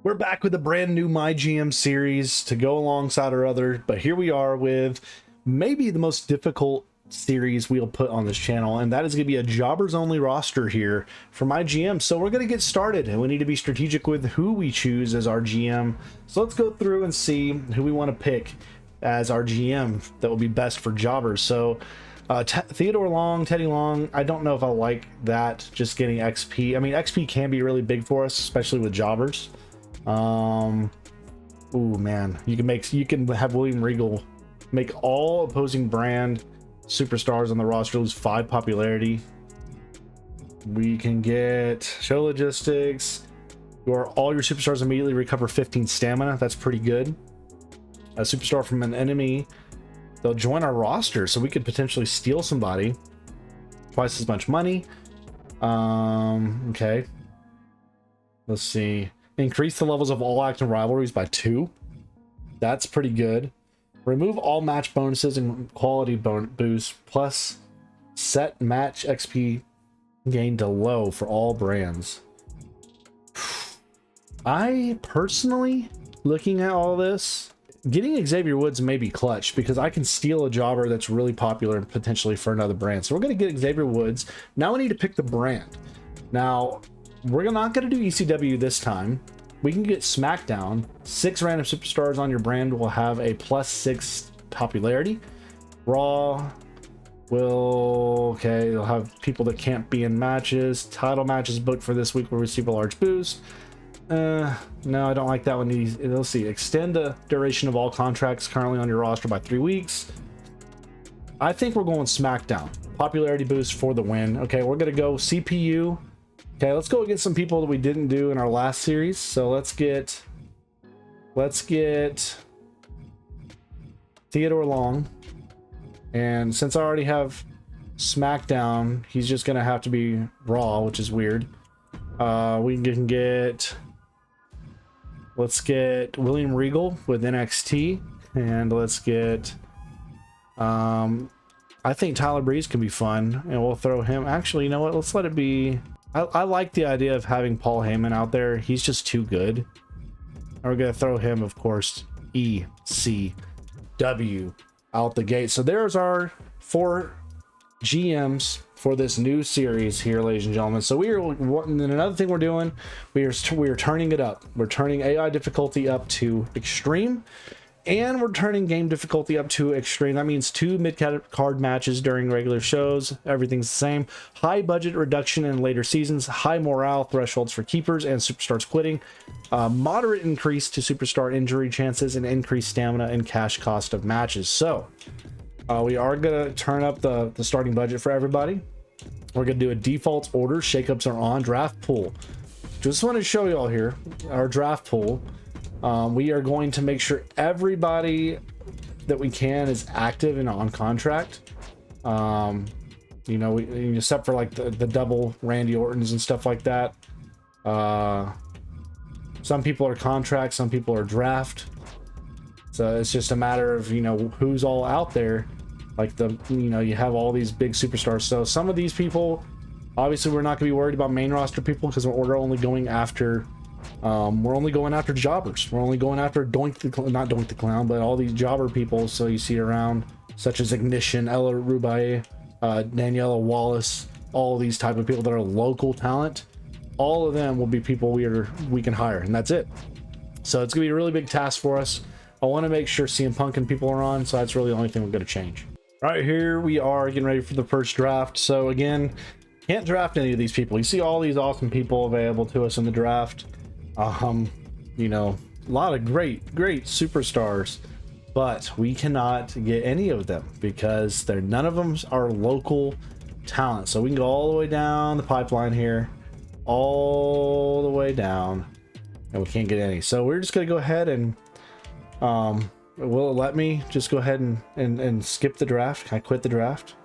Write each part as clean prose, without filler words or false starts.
We're back with a brand new MyGM series to go alongside our other, but here we are with maybe the most difficult series we'll put on this channel, and that is going to be a jobbers only roster here for MyGM. So we're going to get started, and we need to be strategic with who we choose as our GM. So let's go through and see who we want to pick as our GM that will be best for jobbers. So Theodore Long, Teddy Long, I don't know if I like that, just getting XP. I mean, XP can be really big for us, especially with jobbers. Ooh, man, you can have William Regal make all opposing brand superstars on the roster lose 5 popularity. We can get show logistics. All your superstars immediately recover 15 stamina. That's pretty good. A superstar from an enemy, they'll join our roster, so we could potentially steal somebody. Twice as much money. Okay. Let's see. Increase the levels of all active rivalries by 2. That's pretty good. Remove all match bonuses and quality boosts, plus set match XP gain to low for all brands. I personally, looking at all this, getting Xavier Woods may be clutch because I can steal a jobber that's really popular and potentially for another brand. So we're going to get Xavier Woods. Now we need to pick the brand. Now, we're not going to do ECW this time. We can get SmackDown. 6 random superstars on your brand will have a +6 popularity. Raw will, okay, they'll have people that can't be in matches. Title matches booked for this week will receive a large boost. No, I don't like that one. Let's see. Extend the duration of all contracts currently on your roster by 3 weeks. I think we're going SmackDown. Popularity boost for the win. Okay, we're going to go CPU. Okay, let's go against some people that we didn't do in our last series. So let's get Theodore Long. And since I already have SmackDown, he's just gonna have to be Raw, which is weird. We can get, let's get William Regal with NXT, and let's get I think Tyler Breeze can be fun, and we'll throw him. Actually, you know what, let's let it be. I like the idea of having Paul Heyman out there. He's just too good. And we're gonna throw him, of course, ECW out the gate. So there's our 4 GMs for this new series here, ladies and gentlemen. So and then another thing we're doing, we are turning it up. We're turning AI difficulty up to extreme, and we're turning game difficulty up to extreme. That means 2 mid-card matches during regular shows. Everything's the same. High budget reduction in later seasons. High morale thresholds for keepers and superstars quitting. Moderate increase to superstar injury chances, and increased stamina and cash cost of matches. So we are going to turn up the starting budget for everybody. We're going to do a default order. Shakeups are on. Draft pool. Just want to show you all here our draft pool. We are going to make sure everybody that we can is active and on contract. You know, except for like the double Randy Ortons and stuff like that. Some people are contract, some people are draft. So it's just a matter of, you know, who's all out there. Like you have all these big superstars. So some of these people, obviously we're not going to be worried about main roster people because we're only going after jobbers. We're only going after not Doink the Clown, but all these jobber people. So you see around, such as Ignition, Ella Rubaye, Daniela Wallace, all these type of people that are local talent. All of them will be people we can hire, and that's it. So it's gonna be a really big task for us. I want to make sure CM Punk and people are on, so that's really the only thing we're going to change. All right, here we are getting ready for the first draft. So again, can't draft any of these people. You see all these awesome people available to us in the draft. You know, a lot of great superstars, but we cannot get any of them because none of them are local talent. So we can go all the way down the pipeline here, all the way down, and we can't get any. So we're just gonna go ahead and will it let me just go ahead and skip the draft? Can I quit the draft?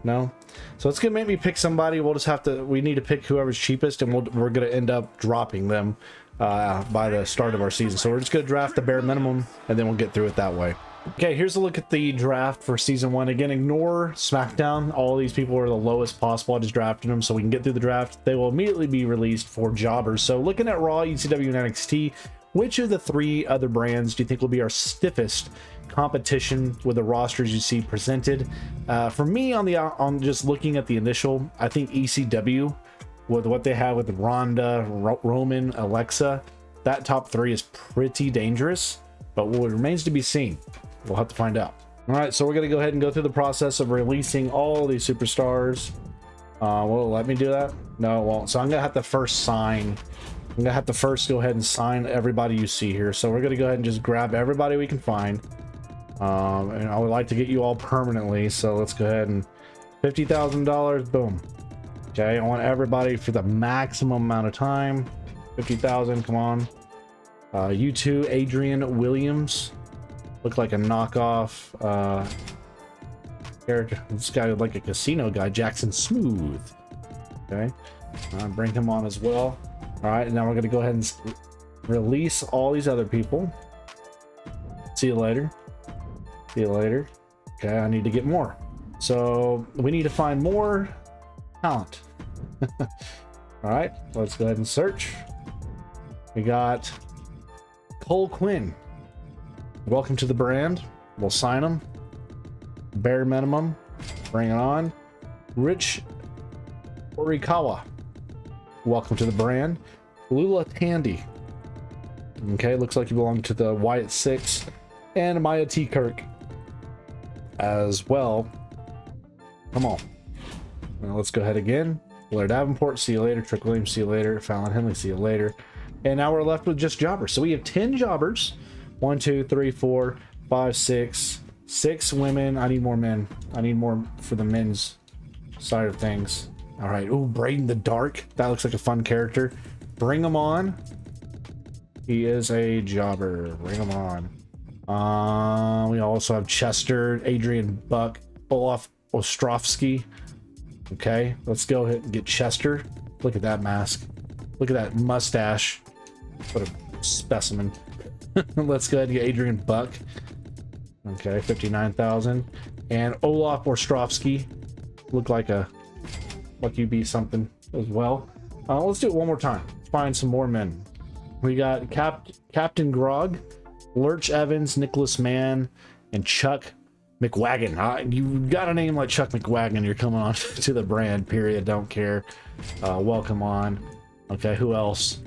No. So it's gonna make me pick somebody. We'll just have to, we need to pick whoever's cheapest, and we're gonna end up dropping them by the start of our season. So we're just gonna draft the bare minimum, and then we'll get through it that way. Okay, here's a look at the draft for season 1. Again, ignore SmackDown. All these people are the lowest possible. I just drafted them so we can get through the draft. They will immediately be released for jobbers. So looking at Raw, ECW, and NXT, which of the 3 other brands do you think will be our stiffest competition with the rosters you see presented? For me, on just looking at the initial, I think ECW, with what they have with Ronda, Roman, Alexa, that top 3 is pretty dangerous, but what remains to be seen. We'll have to find out. All right, so we're going to go ahead and go through the process of releasing all these superstars. Will it let me do that? No, it won't. So I'm going to have to first sign. I'm going to have to first go ahead and sign everybody you see here. So we're going to go ahead and just grab everybody we can find. And I would like to get you all permanently. So let's go ahead and $50,000. Boom. Okay, I want everybody for the maximum amount of time. 50,000, come on. You two, Adrian Williams. Look like a knockoff character. This guy looked like a casino guy, Jackson Smooth. Okay, bring him on as well. All right, now we're gonna go ahead and release all these other people. See you later. See you later. Okay, I need to get more. So we need to find more talent. All right, let's go ahead and search. We got Cole Quinn. Welcome to the brand. We'll sign him. Bare minimum. Bring it on. Rich Orikawa. Welcome to the brand. Lula Tandy. Okay, looks like you belong to the Wyatt 6. And Maya T. Kirk as well. Come on. Now let's go ahead again. Blair Davenport, see you later. Trick Williams, see you later. Fallon Henley, see you later. And now we're left with just jobbers. So we have 10 jobbers. 1, 2, 3, 4, 5, 6. 6 women. I need more men. I need more for the men's side of things. All right. Ooh, Braden the Dark. That looks like a fun character. Bring him on. He is a jobber. Bring him on. We also have Chester, Adrian Buck, Olaf Ostrovsky. Okay, let's go ahead and get Chester. Look at that mask. Look at that mustache. What a specimen. Let's go ahead and get Adrian Buck. Okay, 59,000. And Olaf Ostrovsky. Look like a Lucky Be something as well. Let's do it one more time. Let's find some more men. We got Captain Grog, Lurch Evans, Nicholas Mann, and Chuck McWagon. You got a name like Chuck McWagon, you're coming on to the brand, period. Don't care. Welcome on. Okay, who else?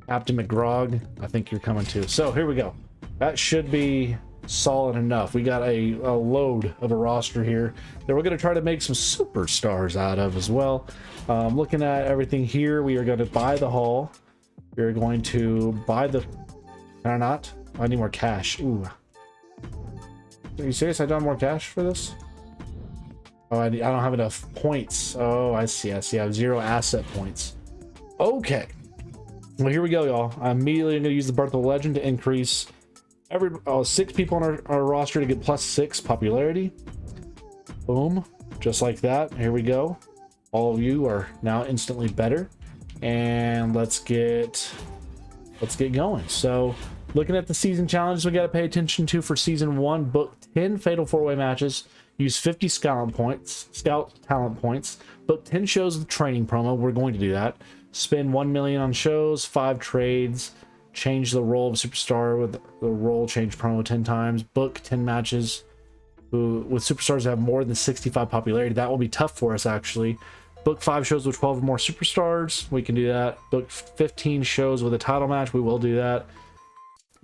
Captain McGrog, I think you're coming too. So here we go. That should be solid enough. We got a load of a roster here that we're going to try to make some superstars out of as well. Looking at everything here, we are going to buy the hall. We're going to buy the... Or not? I need more cash. Ooh. Are you serious? I don't have more cash for this? Oh, I don't have enough points. Oh, I see. I have 0 asset points. Okay. Well, here we go, y'all. I'm immediately going to use the Birth of a Legend to increase 6 people on our roster to get +6 popularity. Boom. Just like that. Here we go. All of you are now instantly better. And let's get going. So, looking at the season challenges we got to pay attention to for season 1, book 10 fatal 4-way matches, use 50 scout talent points, book 10 shows with training promo. We're going to do that. Spend 1 million on shows, 5 trades, change the role of superstar with the role change promo 10 times, book 10 matches with superstars that have more than 65 popularity. That will be tough for us, actually. Book 5 shows with 12 or more superstars. We can do that. Book 15 shows with a title match. We will do that.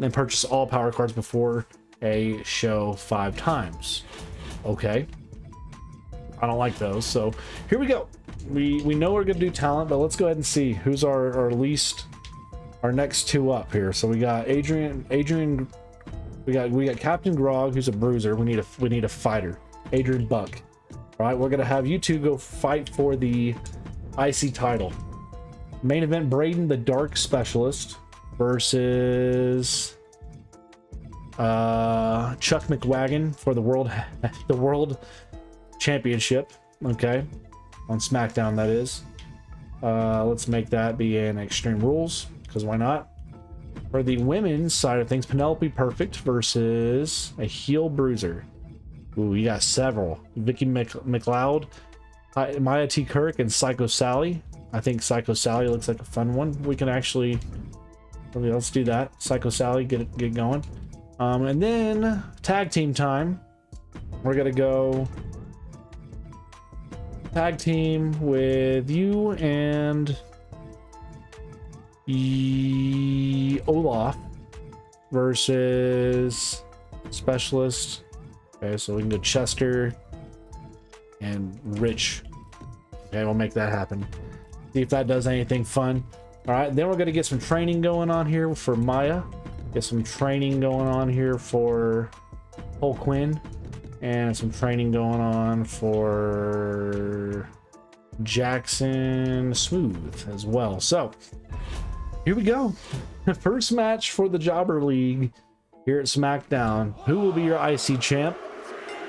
And purchase all power cards before a show 5 times. Okay. I don't like those. So here we go. We know we're going to do talent, but let's go ahead and see who's our next 2 up here. So we got Adrian. We got Captain Grog, who's a bruiser. We need a fighter. Adrian Buck. All right, we're gonna have you 2 go fight for the IC title. Main event: Braden the Dark Specialist versus Chuck McWagon for the world championship. Okay, on SmackDown, that is. Let's make that be in Extreme Rules, because why not? For the women's side of things, Penelope Perfect versus a heel bruiser. Ooh, we got several. Vicky McLeod, Maya T. Kirk, and Psycho Sally. I think Psycho Sally looks like a fun one. We're let's do that. Psycho Sally, get going. And then tag team time. We're gonna go tag team with you and Olaf versus Specialist. Okay, so we can go Chester and Rich. Okay, we'll make that happen. See if that does anything fun. All right, then we're gonna get some training going on here for Maya. Get some training going on here for Cole Quinn. And some training going on for Jackson Smooth as well. So here we go. The first match for the Jobber League here at SmackDown. Who will be your IC champ?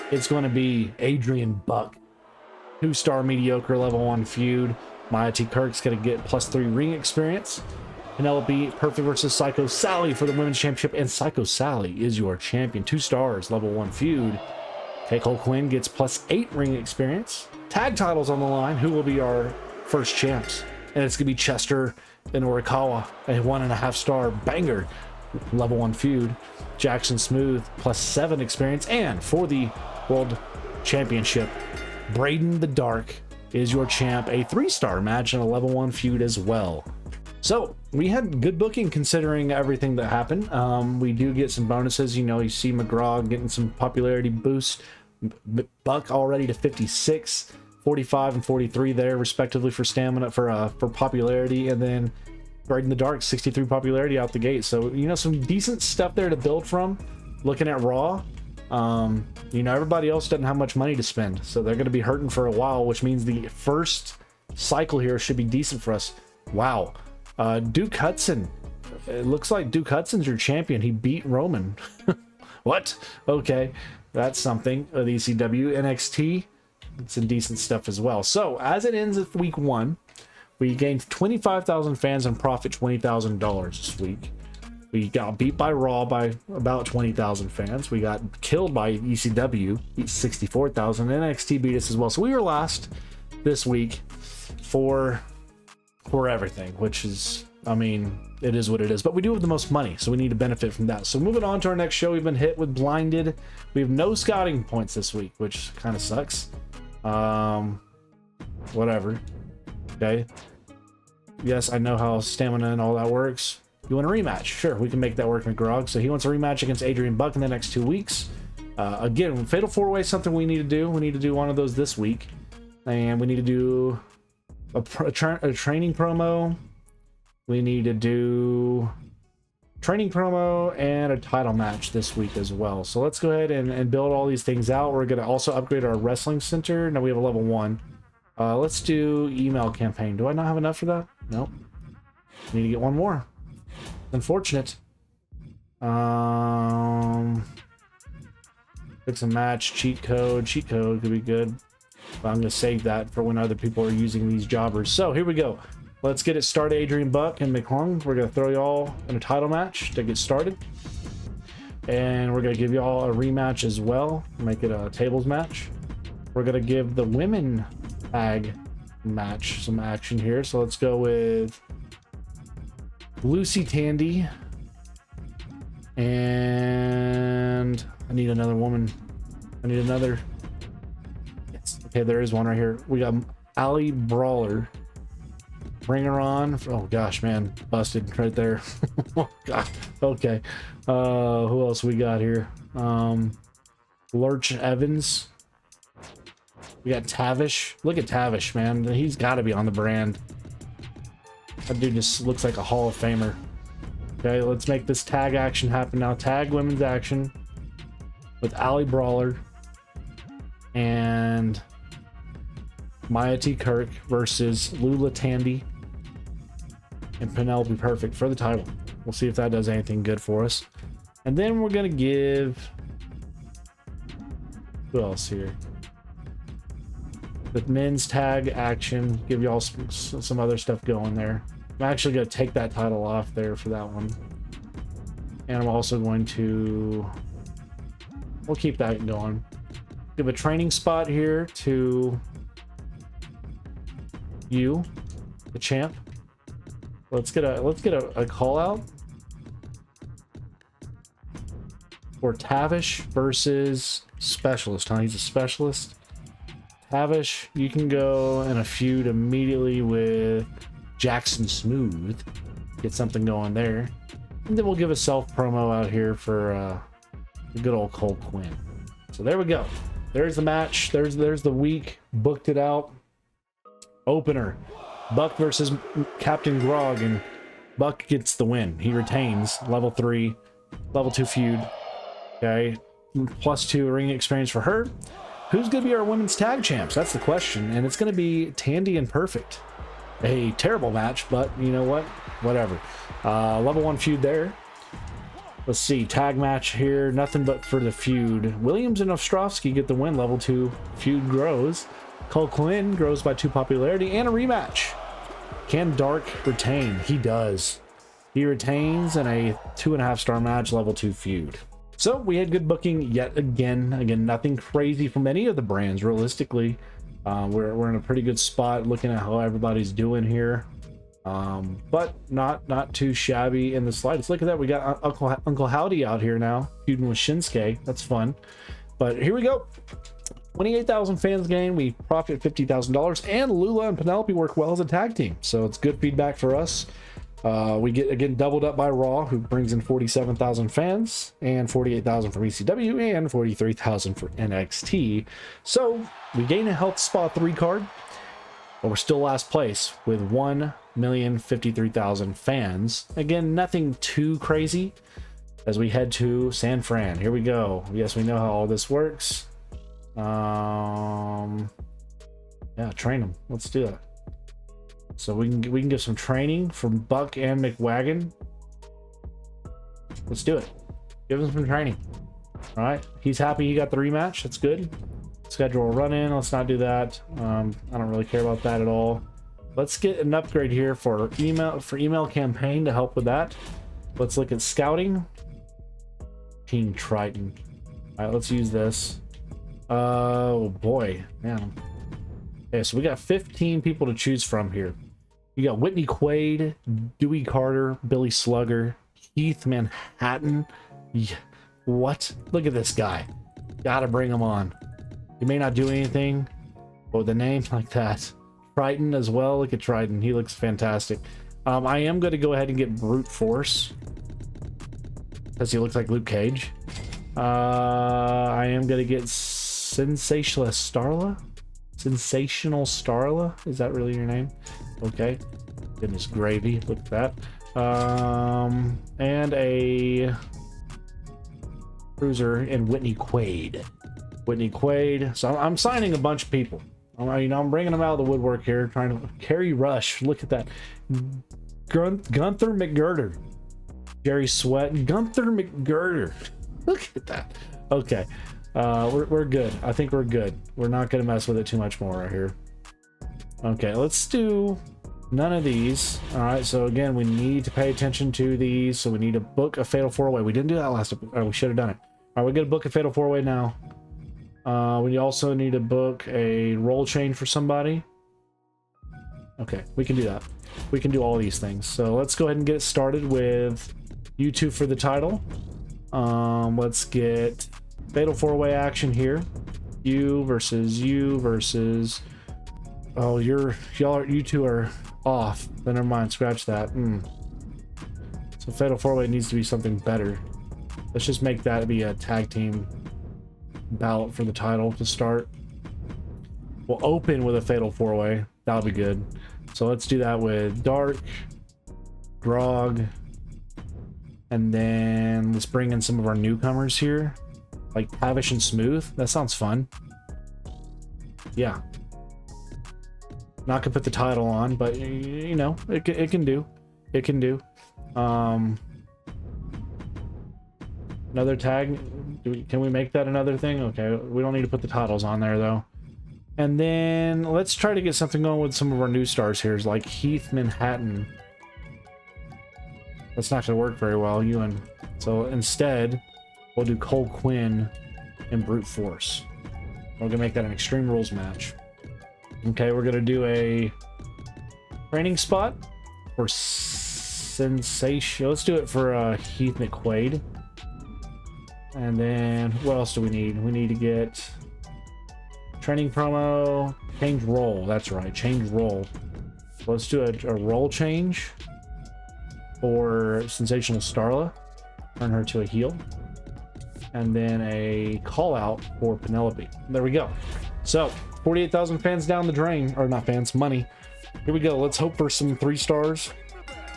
It's going to be Adrian Buck. 2-star mediocre level 1 feud. Maya T. Kirk's going to get +3 ring experience. Penelope Perfect versus Psycho Sally for the Women's Championship. And Psycho Sally is your champion. 2 stars, level 1 feud. Cole Quinn gets +8 ring experience. Tag titles on the line. Who will be our first champs? And it's going to be Chester and Orikawa, a 1.5-star banger, level 1 feud. Jackson Smooth +7 experience. And for the World Championship, Braden the Dark is your champ, a 3-star match and a level 1 feud as well. So we had good booking considering everything that happened. We do get some bonuses. You know, you see McGraw getting some popularity boost. Buck already to 56, 45 and 43 there respectively for stamina, for popularity, and then Braden the Dark 63 popularity out the gate. So you know, some decent stuff there to build from. Looking at Raw, you know, everybody else doesn't have much money to spend, so they're going to be hurting for a while, which means the first cycle here should be decent for us. Wow. Duke Hudson, it looks like Duke Hudson's your champion. He beat Roman. What? Okay, that's something. The ECW, NXT, some decent stuff as well. So as it ends at week 1, we gained 25,000 fans and profit $20,000 this week. We got beat by Raw by about 20,000 fans. We got killed by ECW, 64,000. NXT beat us as well. So we were last this week for everything, which is, I mean, it is what it is. But we do have the most money, so we need to benefit from that. So moving on to our next show, we've been hit with Blinded. We have no scouting points this week, which kind of sucks. Whatever. Okay. Yes, I know how stamina and all that works. You want a rematch? Sure, we can make that work, McGrog. So he wants a rematch against Adrian Buck in the next 2 weeks. Again, Fatal 4-Way is something we need to do. We need to do one of those this week. And we need to do a training promo. We need to do training promo and a title match this week as well. So let's go ahead and build all these things out. We're going to also upgrade our wrestling center. Now we have a level 1. Let's do email campaign. Do I not have enough for that? Nope. Need to get one more. Unfortunate. Fix a match, cheat code. Cheat code could be good. But I'm going to save that for when other people are using these jobbers. So here we go. Let's get it started. Adrian Buck and McClung. We're going to throw y'all in a title match to get started. And we're going to give y'all a rematch as well. Make it a tables match. We're going to give the women tag match some action here. So let's go with Lucy Tandy. And I need another woman. I need another. Yes. Okay, there is one right here. We got Ali Brawler. Bring her on. Oh gosh, man, busted right there. Oh god. Okay. Who else we got here? Lurch Evans. We got Tavish. Look at Tavish, man. He's got to be on the brand. That dude just looks like a Hall of Famer. Okay, let's make this tag action happen now. Tag women's action with Ali Brawler and Maya T. Kirk versus Lula Tandy and Penelope Perfect for the title. We'll see if that does anything good for us. And then we're going to give... Who else here? The men's tag action. Give y'all some other stuff going there. I'm actually going to take that title off there for that one. And I'm also going to... We'll keep that going. Give a training spot here to you, the champ. Let's get a call out. for Tavish versus Specialist. Huh? He's a Specialist. Tavish, you can go in a feud immediately with Jackson Smooth. Get something going there. And then we'll give a self promo out here for the good old Cole Quinn. So there we go. There's the match. There's the week. Booked it out. Opener. Buck versus Captain Grog, and Buck gets the win. He retains level 3, level 2 feud. Okay. +2 ring experience for her. Who's going to be our women's tag champs? That's the question. And it's going to be Tandy and Perfect. A terrible match, but you know what? Whatever. Level 1 feud there. Let's see. Tag match here. Nothing but for the feud. Williams and Ostrovsky get the win. Level 2 feud grows. Cole Quinn grows by 2 popularity and a rematch. Can Dark retain? He does. He retains in a 2.5-star match, level 2 feud. So we had good booking yet again. Again, nothing crazy from any of the brands. Realistically, we're in a pretty good spot looking at how everybody's doing here. But not too shabby in the slightest. Look at that. We got Uncle Howdy out here now, feuding with Shinsuke. That's fun. But here we go. 28,000 fans gain. We profit $50,000, and Lula and Penelope work well as a tag team. So it's good feedback for us. We get again doubled up by Raw, who brings in 47,000 fans, and 48,000 from ECW, and 43,000 for NXT. So we gain a Health Spa 3 card, but we're still last place with 1,053,000 fans. Again, nothing too crazy as we head to San Fran. Here we go. Yes, we know how all this works. Yeah, train them. Let's do it. So we can get some training from Buck and McWagon. Let's do it. Give him some training. All right. He's happy he got the rematch. That's good. Schedule a run in. Let's not do that. I don't really care about that at all. Let's get an upgrade here for email campaign to help with that. Let's look at scouting. Team Triton. All right. Let's use this. Oh boy, man. Okay, so we got 15 people to choose from here. You got Whitney Quaid, Dewey Carter, Billy Slugger, Keith Manhattan. Yeah, what? Look at this guy. Gotta bring him on. He may not do anything, but with a name like that. Triton as well. Look at Triton. He looks fantastic. I am going to go ahead and get Brute Force because he looks like Luke Cage. I am going to get Sensational Starla. Is that really your name? Okay. Goodness gravy. Look at that. And a Cruiser and Whitney Quaid. So I'm signing a bunch of people. I'm bringing them out of the woodwork here. Trying to Carrie Rush. Look at that. Gunther McGirder. Jerry Sweat. Gunther McGirder. Look at that. Okay. We're good. I think we're good. We're not going to mess with it too much more right here. Okay, let's do none of these. All right, so again, we need to pay attention to these. So we need to book a Fatal 4-Way. We didn't do that last episode. We should have done it. All right, we're going to book a Fatal 4-Way now. We also need to book a roll chain for somebody. Okay, we can do that. We can do all these things. So let's go ahead and get started with you two for the title. Let's get Fatal 4-Way action here. You versus oh, you two are off. Then never mind, scratch that. So Fatal 4-Way needs to be something better. Let's just make that be a tag team ballot for the title to start. We'll open with a Fatal 4-Way. That'll be good. So let's do that with Dark, Grog, and then let's bring in some of our newcomers here, like Tavish and Smooth. That sounds fun. Yeah. Not gonna put the title on, but you know, it can do. It can do. Another tag. Can we make that another thing? Okay, we don't need to put the titles on there though. And then let's try to get something going with some of our new stars here, like Heath Manhattan. That's not gonna work very well, Ewan. So instead, we'll do Cole Quinn and Brute Force. We're gonna make that an Extreme Rules match. Okay, we're gonna do a training spot for Sensation. Let's do it for Heath McQuaid. And then what else do we need? We need to get training promo, change role. That's right, change role. Let's do a role change for Sensational Starla. Turn her to a heel. And then a call out for Penelope. There we go. So 48,000 fans down the drain, or not fans, money. Here we go. Let's hope for some 3 stars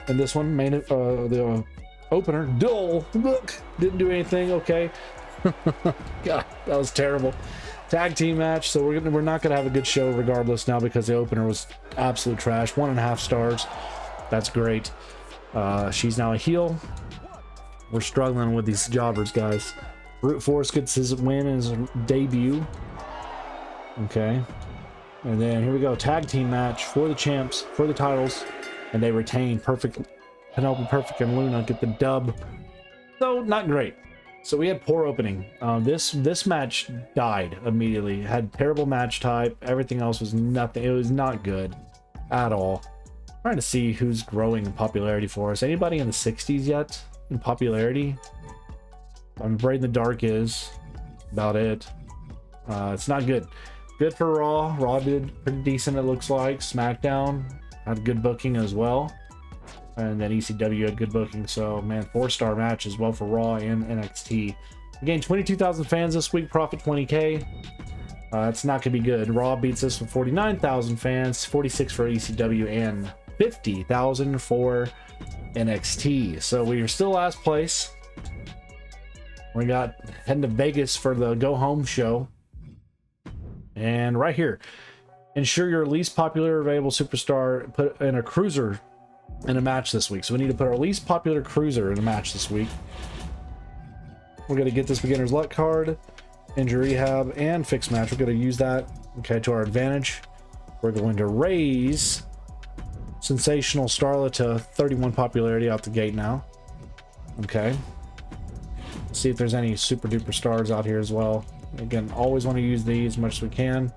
in this one. Main the opener. Dull. Look, didn't do anything. Okay. God, that was terrible. Tag team match. So we're not gonna have a good show regardless now because the opener was absolute trash. 1.5 stars. That's great. She's now a heel. We're struggling with these jobbers, guys. Brute Force gets his win in his debut. Okay. And then here we go. Tag team match for the champs, for the titles. And they retain. Perfect. Penelope Perfect and Luna get the dub. So, not great. So we had poor opening. This match died immediately. Had terrible match type. Everything else was nothing. It was not good at all. Trying to see who's growing in popularity for us. Anybody in the 60s yet in popularity? Braid in the Dark is about it. It's not good. Good for Raw. Raw did pretty decent, it looks like. SmackDown had good booking as well. And then ECW had good booking. So, man, 4-star match as well for Raw and NXT. Again, 22,000 fans this week, profit 20K. It's not going to be good. Raw beats us with 49,000 fans, 46 for ECW, and 50,000 for NXT. So we are still last place. We got heading to Vegas for the go home show. And right here, ensure your least popular available superstar put in a cruiser in a match this week. So we need to put our least popular cruiser in a match this week. We're going to get this beginner's luck card, injury rehab, and fixed match. We're going to use that, okay, to our advantage. We're going to raise Sensational Starla to 31 popularity out the gate now. Okay. See if there's any super duper stars out here as well. Again, always want to use these as much as we can.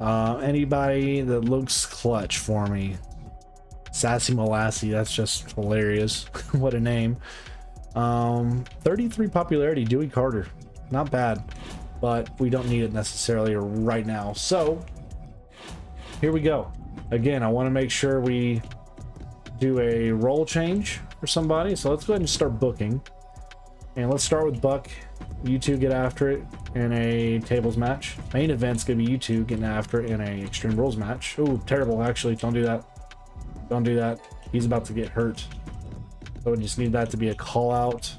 Anybody that looks clutch for me. Sassy Molassie, that's just hilarious. What a name. 33 popularity, Dewey Carter. Not bad, but we don't need it necessarily right now. So here we go. Again, I want to make sure we do a role change for somebody. So let's go ahead and start booking. And let's start with Buck. You two get after it in a tables match. Main event's gonna be you two getting after it in a Extreme Rules match. Oh, terrible, actually. Don't do that. Don't do that. He's about to get hurt. So we just need that to be a call out.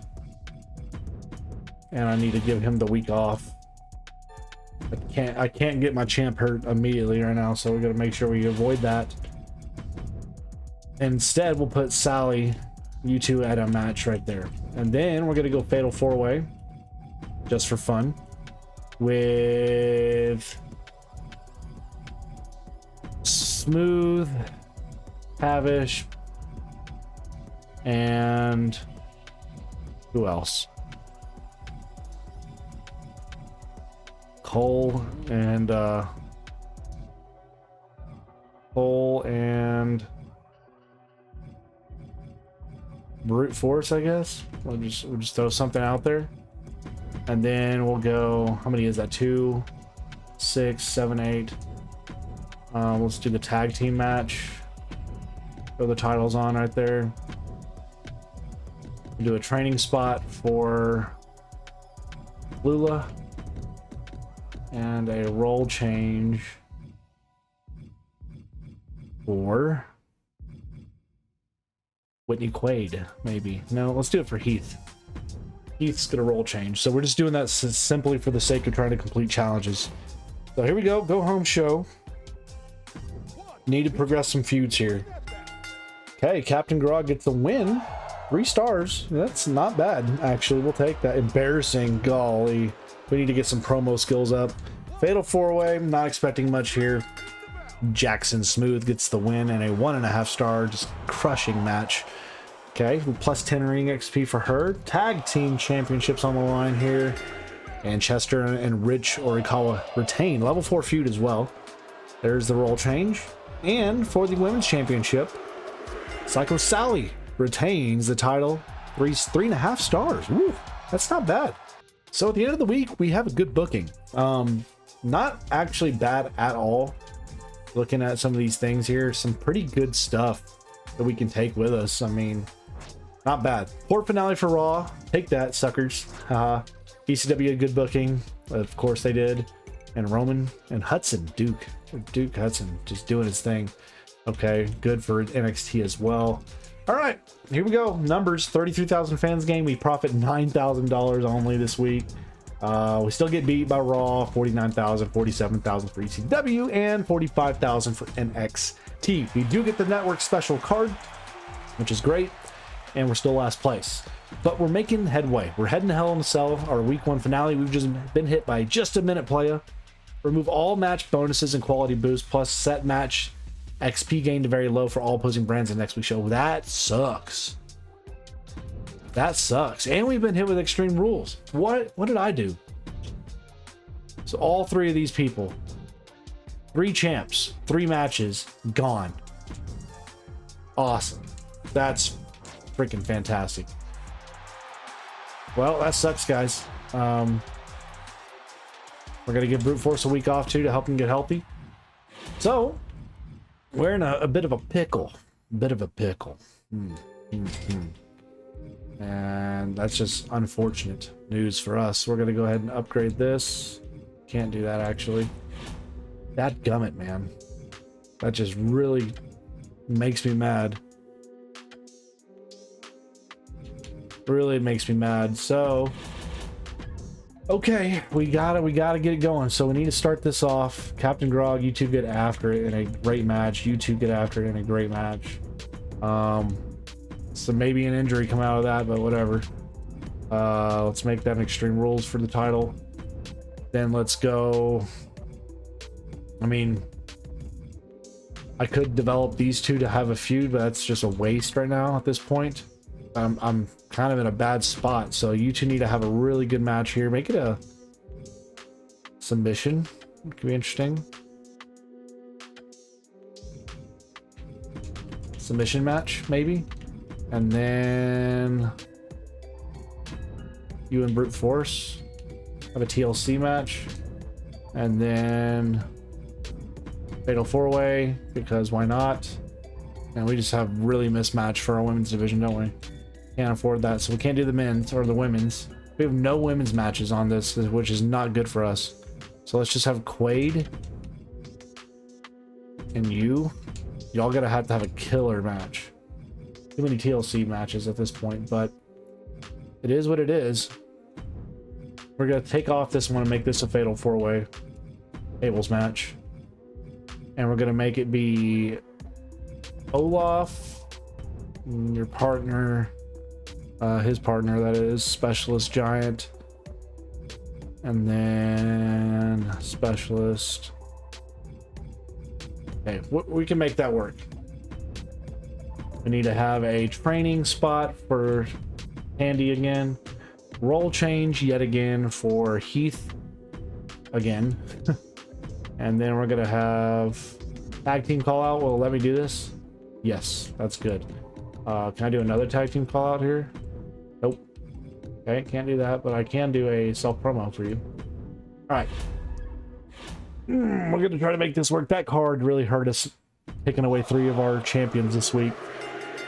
And I need to give him the week off. I can't get my champ hurt immediately right now, so we gotta make sure we avoid that. Instead, we'll put Sally, you two at a match right there. And then we're gonna go Fatal 4-Way. Just for fun. With Smooth, Havish, and who else? Cole and Brute Force, I guess. We'll just throw something out there. And then we'll go, how many is that? 2, 6, 7, 8. Let's do the tag team match. Throw the titles on right there. We'll do a training spot for Lula. And a role change for Whitney Quaid, maybe. No, let's do it for Heath. Heath's gonna role change. So we're just doing that simply for the sake of trying to complete challenges. So here we go. Go home show. Need to progress some feuds here. Okay, Captain Grog gets the win. 3 stars. That's not bad, actually. We'll take that. Embarrassing. Golly. We need to get some promo skills up. Fatal 4-Way. Not expecting much here. Jackson Smooth gets the win and a 1.5 star, just crushing match. Okay, plus 10 ring XP for her. Tag team championships on the line here. And Chester and Rich Orikawa retain level 4 feud as well. There's the role change. And for the women's championship, Psycho Sally retains the title. 3.5 stars. Woo. That's not bad. So at the end of the week, we have a good booking. Not actually bad at all. Looking at some of these things here, some pretty good stuff that we can take with us. I mean, not bad. Port finale for Raw. Take that, suckers. ECW, a good booking. Of course they did. And Roman and Hudson, Duke Hudson, just doing his thing. Okay, good for NXT as well. All right, here we go. Numbers, 33,000 fans game. We profit $9,000 only this week. We still get beat by Raw, 49,000, 47,000 for ECW, and 45,000 for NXT. We do get the network special card, which is great, and we're still last place. But we're making headway. We're heading to Hell in a Cell, our week 1 finale. We've just been hit by just a minute playa. Remove all match bonuses and quality boost, plus set match XP gain to very low for all opposing brands in next week's show. That sucks. That sucks. And we've been hit with extreme rules. What did I do? So all 3 of these people, 3 champs, 3 matches, gone. Awesome. That's freaking fantastic. Well, that sucks, guys. We're going to give Brute Force a week off, too, to help him get healthy. So, we're in a bit of a pickle. And that's just unfortunate news for us. We're going to go ahead and upgrade this. Can't do that, actually. That gummit, man. That just really makes me mad. Really makes me mad. So, okay, we gotta get it going. So we need to start this off. Captain Grog, you two get after it in a great match. You two get after it in a great match. So maybe an injury come out of that, but whatever. Let's make that an Extreme Rules for the title. Then let's go. I mean, I could develop these two to have a feud, but that's just a waste right now at this point. I'm kind of in a bad spot, so you two need to have a really good match here. Make it a submission. It could be interesting. Submission match, maybe. And then you and Brute Force have a TLC match. And then Fatal 4-Way, because why not? And we just have really mismatched for our women's division, don't we? Can't afford that, so we can't do the men's or the women's. We have no women's matches on this, which is not good for us. So let's just have Quaid and you. Y'all gotta have to have a killer match. Too many TLC matches at this point, but it is what it is. We're gonna take off this one and make this a Fatal 4-Way tables match. And we're gonna make it be Olaf, your partner, his partner, that is, Specialist Giant, and then Specialist. Okay, we can make that work. We need to have a training spot for Andy again. Role change yet again for Heath again. And then we're gonna have tag team call out. Will it let me do this? Yes, that's good. Can I do another tag team call out here? Nope. Okay, can't do that, but I can do a self promo for you. All right. We're gonna try to make this work. That card really hurt us, taking away 3 of our champions this week.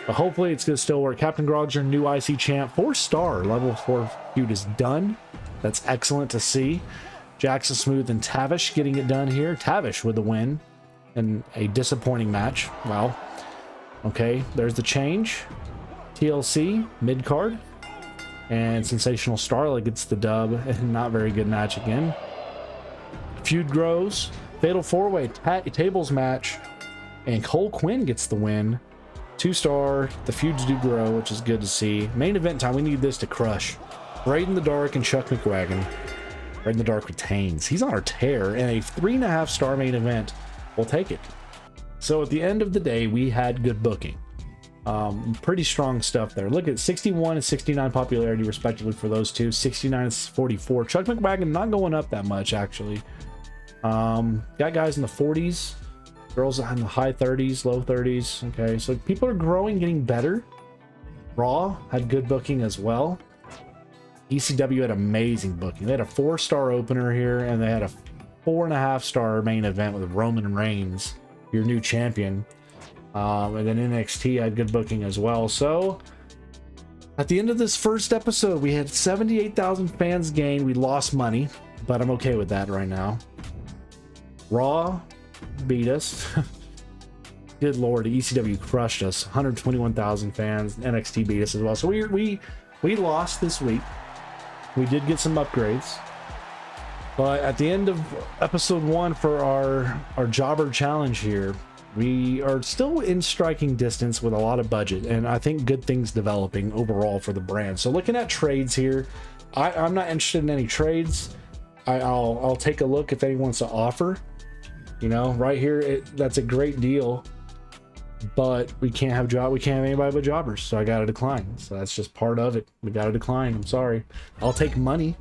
But hopefully it's gonna still work. Captain Grog's your new IC champ. 4-star level 4 feud is done. That's excellent to see. Jackson Smooth and Tavish getting it done here. Tavish with the win in a disappointing match. Wow. Okay, there's the change. TLC mid card, and Sensational Starlet gets the dub. Not very good match again. Feud grows. Fatal 4-Way tables match, and Cole Quinn gets the win. 2-star. The feuds do grow, which is good to see. Main event time. We need this to crush. Raid in the Dark and Chuck McWagon. Raid in the Dark retains. He's on our tear, and a 3.5-star main event. We'll take it. So at the end of the day, we had good booking. Pretty strong stuff there. Look at 61 and 69 popularity respectively for those two. 69 and 44. Chuck McWagon not going up that much, actually. Got guys in the 40s, girls in the high 30s, low 30s. Okay, so people are growing, getting better. Raw had good booking as well. ECW had amazing booking. They had a 4-star opener here, and they had a 4.5-star main event with Roman Reigns, your new champion. And then NXT had good booking as well. So at the end of this first episode, we had 78,000 fans gained. We lost money, but I'm okay with that right now. Raw beat us. Good lord, ECW crushed us. 121,000 fans. NXT beat us as well. So we lost this week. We did get some upgrades. But at the end of episode 1 for our jobber challenge here, we are still in striking distance with a lot of budget, and I think good things developing overall for the brand. So looking at trades here, I'm not interested in any trades. I'll take a look if anyone wants to offer. You know, right here, that's a great deal, but we can't have anybody but jobbers, so I gotta decline. So that's just part of it. We gotta decline. I'm sorry. I'll take money.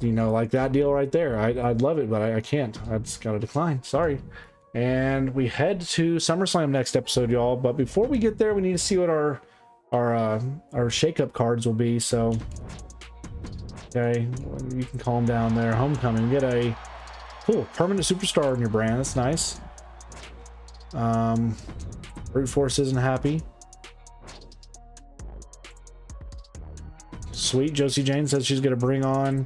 You know, like that deal right there. I'd love it, but I can't. I just gotta decline. Sorry. And we head to SummerSlam next episode, y'all. But before we get there, we need to see what our shakeup cards will be. So, okay, you can calm down there. Homecoming. Get a cool permanent superstar in your brand. That's nice. Brute Force isn't happy. Sweet. Josie Jane says she's gonna bring on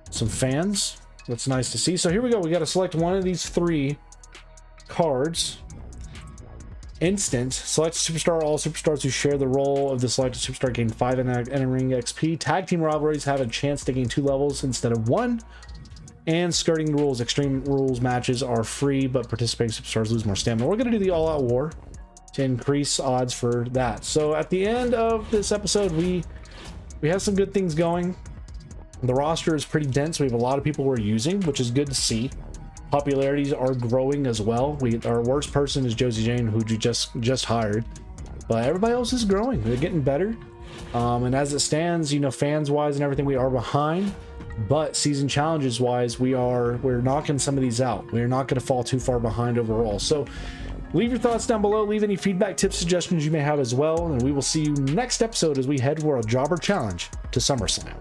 some fans. That's nice to see. So here we go. We got to select one of these 3 cards. Instant. Select superstar. All superstars who share the role of the selected superstar gain 5 in-ring XP. Tag team rivalries have a chance to gain 2 levels instead of 1. And skirting the rules. Extreme rules matches are free, but participating superstars lose more stamina. We're going to do the all-out war to increase odds for that. So at the end of this episode, we have some good things going. The roster is pretty dense. We have a lot of people we're using, which is good to see. Popularities are growing as well. Our worst person is Josie Jane, who you just hired, but everybody else is growing. They're getting better. And as it stands, you know, fans wise and everything, we are behind, but season challenges wise, we're knocking some of these out. We're not going to fall too far behind overall. So leave your thoughts down below. Leave any feedback, tips, suggestions you may have as well. And we will see you next episode as we head for a jobber challenge to SummerSlam.